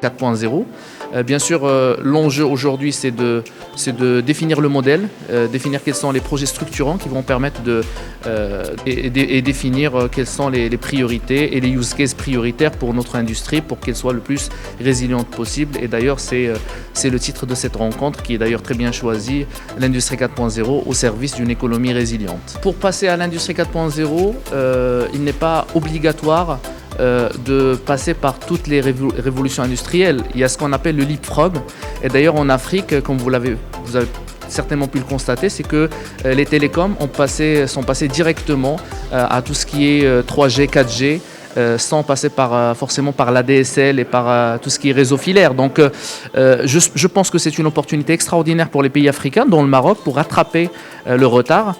4.0. Bien sûr, l'enjeu aujourd'hui, c'est de définir le modèle, définir quels sont les projets structurants qui vont permettre et définir quelles sont les priorités et les use cases prioritaires pour notre industrie pour qu'elle soit le plus résiliente possible. Et d'ailleurs, c'est le titre de cette rencontre qui est d'ailleurs très bien choisi, l'industrie 4.0 au service d'une économie résiliente. Pour passer à l'industrie 4.0, il n'est pas obligatoire de passer par toutes les révolutions industrielles. Il y a ce qu'on appelle le leapfrog. Et d'ailleurs en Afrique, comme vous avez certainement pu le constater, c'est que les télécoms sont passés directement à tout ce qui est 3G, 4G, sans passer forcément par l'ADSL et par tout ce qui est réseau filaire. Donc je pense que c'est une opportunité extraordinaire pour les pays africains, dont le Maroc, pour rattraper le retard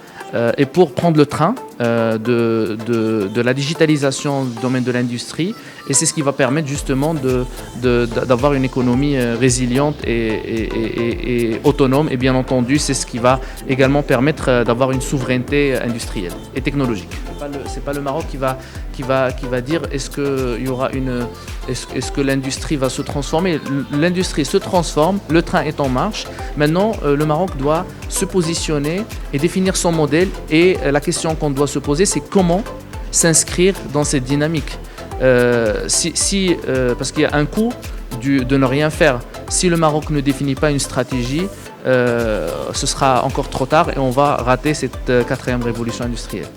et pour prendre le train de la digitalisation du domaine de l'industrie. Et c'est ce qui va permettre justement d'avoir une économie résiliente et autonome. Et bien entendu, c'est ce qui va également permettre d'avoir une souveraineté industrielle et technologique. C'est pas le Maroc qui va dire est-ce que l'industrie va se transformer. L'industrie se transforme, le train est en marche. Maintenant, le Maroc doit se positionner et définir son modèle. Et la question qu'on doit se poser, c'est comment s'inscrire dans cette dynamique. Parce qu'il y a un coût de ne rien faire. Si le Maroc ne définit pas une stratégie, ce sera encore trop tard et on va rater cette quatrième révolution industrielle.